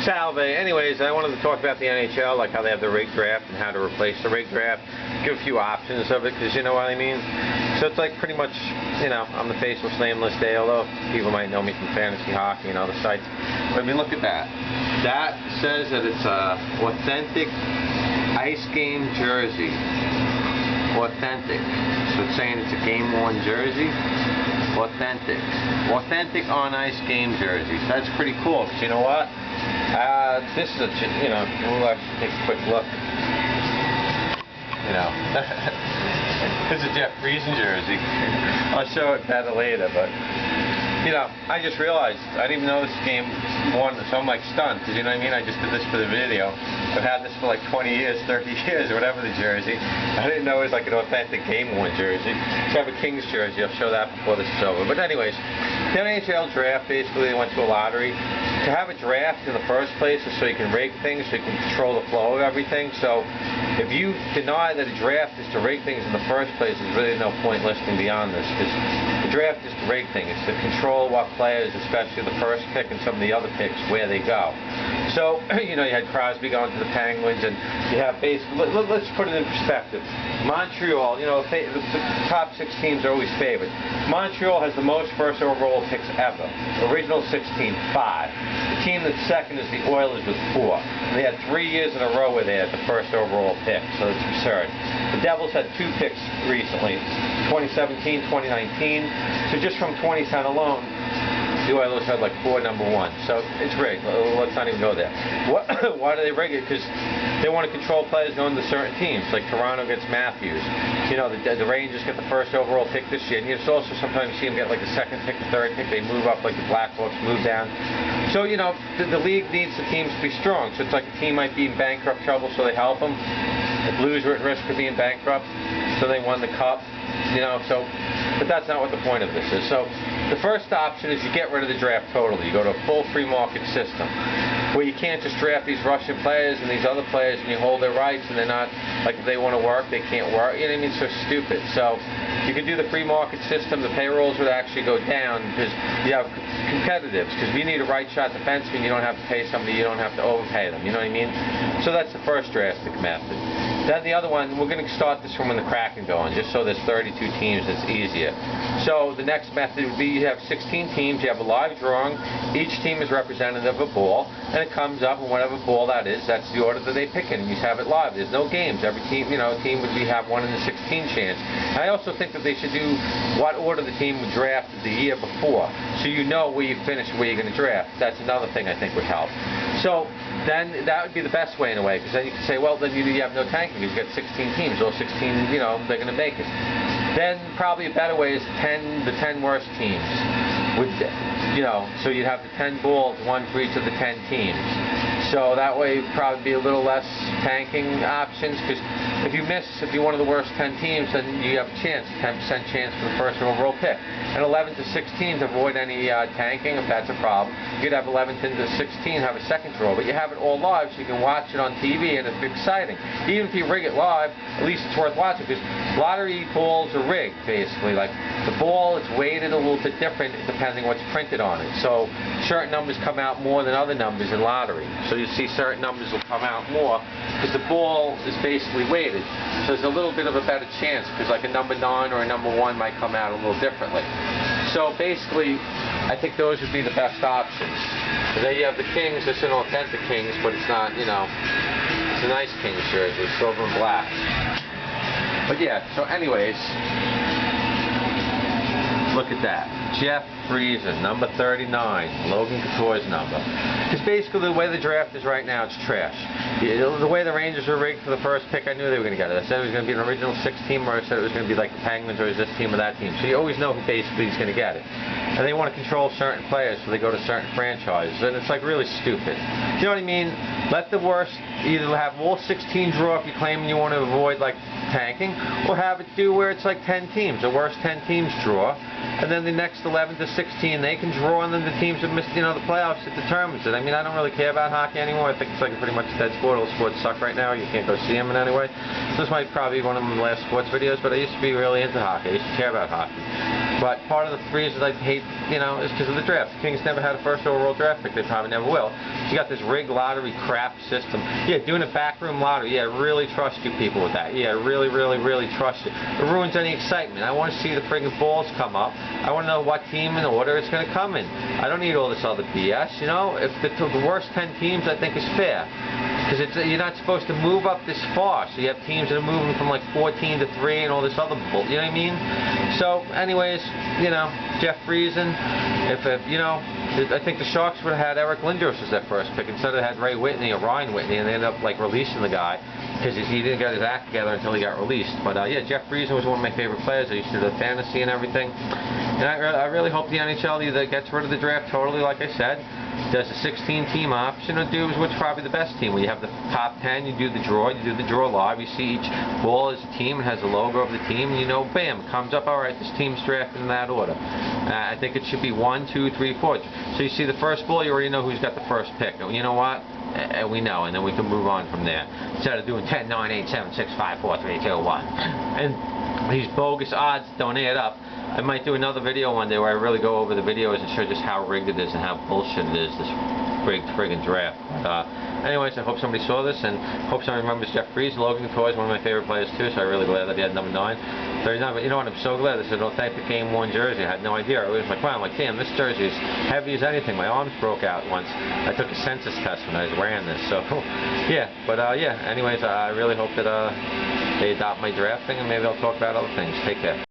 Salve. Anyways, I wanted to talk about the NHL, like how they have the rigged draft and how to replace the rigged draft. Give a few options of it, because you know what I mean. So it's like pretty much, you know, I'm the faceless, nameless Daoloth. People might know me from fantasy hockey and other sites. But I mean, look at that. That says that it's a authentic ice game jersey. Authentic. So it's saying it's a game-worn jersey. Authentic. Authentic on ice game jersey. So that's pretty cool. But you know what? This is a, you know, we'll actually take a quick look. You know, this is a Jeff Friesen jersey. I'll show it better later, but you know, I just realized I didn't even know this game won, so I'm like stunned, because you know what I mean? I just did this for the video. I've had this for like 20 years, 30 years, or whatever the jersey. I didn't know it was like an authentic game-worn jersey. So I have a Kings jersey. I'll show that before this is over. But anyways, the NHL draft, basically they went to a lottery. To have a draft in the first place is so you can rig things, so you can control the flow of everything. So if you deny that a draft is to rig things in the first place, there's really no point listing beyond this, because the draft is to rig things. It's to control what players, especially the first pick and some of the other picks, where they go. So, you know, you had Crosby going to the Penguins, and you have basically, let's put it in perspective. Montreal, you know, the top 6 teams are always favored. Montreal has the most first overall picks ever. Original 16, 5. The team that's second is the Oilers with 4. And they had 3 years in a row where they had the first overall pick, so it's absurd. The Devils had 2 picks recently, 2017, 2019. So just from 2010 alone, the Oilers had like 4 number 1. So it's rigged. Let's not even go there. Why do they rig it? Because they want to control players going to certain teams. Like Toronto gets Matthews. You know, the Rangers get the first overall pick this year. And you also sometimes see them get like the 2nd pick, the 3rd pick. They move up, like the Blackhawks move down. So, you know, the league needs the teams to be strong. So it's like a team might be in bankrupt trouble, so they help them. The Blues were at risk of being bankrupt, so they won the cup. You know, so, but that's not what the point of this is. So the first option is you get rid of the draft totally. You go to a full free market system, where you can't just draft these Russian players and these other players and you hold their rights, and they're not, like, if they want to work, they can't work. You know what I mean? It's so stupid. So you can do the free market system. The payrolls would actually go down, because you have competitives. Because if you need a right shot defenseman, you don't have to pay somebody, you don't have to overpay them. You know what I mean? So that's the first drastic method. Then the other one, we're going to start this from when the Kraken going, just so there's 32 teams, it's easier. So the next method would be you have 16 teams, you have a live drawing, each team is representative of a ball, and it comes up, and whatever ball that is, that's the order that they pick in, and you have it live. There's no games. Every team, you know, team would have 1 in a 16 chance. And I also think that they should do what order the team would draft the year before, so you know where you finish and where you're going to draft. That's another thing I think would help. So then that would be the best way in a way, because then you can say, well, then you have no tanking, because you've got 16 teams, all 16, you know, they're going to make it. Then probably a better way is the 10 worst teams. You know, so you'd have the 10 balls, 1 for each of the 10 teams. So that way it'd probably be a little less tanking options, because if you're one of the worst 10 teams, then you have a chance, 10% chance for the first overall pick. And 11 to 16 to avoid any tanking, if that's a problem. You'd have 11 to 16 have a second draw, but you have it all live, so you can watch it on TV, and it's exciting. Even if you rig it live, at least it's worth watching, because lottery balls are rigged, basically. Like the ball, it's weighted a little bit different depending what's printed on it. So certain numbers come out more than other numbers in lottery. So you see certain numbers will come out more because the ball is basically weighted. So there's a little bit of a better chance, because like a number 9 or a number 1 might come out a little differently. So basically, I think those would be the best options. And then you have the Kings. It's an authentic Kings, but it's not, you know, it's a nice Kings jersey, silver and black. But yeah, so anyways, look at that. Jeff Friesen, number 39, Logan Couture's number. Because basically the way the draft is right now, it's trash. The way the Rangers were rigged for the first pick, I knew they were going to get it. I said it was going to be an original 6 team, or I said it was going to be like the Penguins, or is this team or that team. So you always know who basically is going to get it. And they want to control certain players, so they go to certain franchises. And it's like really stupid. You know what I mean? Let the worst, either have all 16 draw if you claim you want to avoid like tanking, or have it do where it's like 10 teams. The worst 10 teams draw. And then the next 11 to 16, they can draw, and then the teams that missed, you know, the playoffs, it determines it. I mean, I don't really care about hockey anymore. I think it's like pretty much a dead sport. All sports suck right now. You can't go see them in any way. This might probably be one of my last sports videos, but I used to be really into hockey. I used to care about hockey. But part of the reason I hate you know, is because of the draft. The Kings never had a first overall draft pick. They probably never will. So you got this rigged lottery crap system. Yeah, doing a backroom lottery. Yeah, really trust you people with that. Yeah, really trust you. It ruins any excitement. I want to see the friggin' balls come up. I want to know what team and order it's going to come in. I don't need all this other BS, you know. If the worst 10 teams, I think is fair. Because you're not supposed to move up this far. So you have teams that are moving from like 14 to 3 and all this other bull. You know what I mean? So, anyways, you know, Jeff Friesen, if you know, I think the Sharks would have had Eric Lindros as their first pick instead of had Ray Whitney or Ryan Whitney, and they ended up like releasing the guy because he didn't get his act together until he got released. But yeah, Jeff Friesen was one of my favorite players. I used to do the fantasy and everything. And I really hope the NHL either gets rid of the draft totally, like I said, does a 16-team option, or do what's probably the best team. Where you have the top 10, you do the draw live. You see each ball as a team, it has the logo of the team, and you know, bam, it comes up. All right, this team's drafted in that order. I think it should be 1, 2, 3, 4. So you see the first ball, you already know who's got the first pick. And you know what? We know, and then we can move on from there. Instead of doing 10, 9, 8, 7, 6, 5, 4, 3, 2, 1. And these bogus odds don't add up. I might do another video one day where I really go over the videos and show just how rigged it is and how bullshit it is, this rigged friggin' draft. Anyways, I hope somebody saw this, and hope somebody remembers Jeff Friesen. Logan Couture is one of my favorite players too, so I'm really glad that he had number 9. 39, but you know what, I'm so glad. This is an authentic game worn jersey. I had no idea. I was like, wow, I'm like, damn, this jersey is heavy as anything. My arms broke out once. I took a census test when I was wearing this, so yeah. But yeah, anyways, I really hope that they adopt my drafting, and maybe I'll talk about other things. Take care.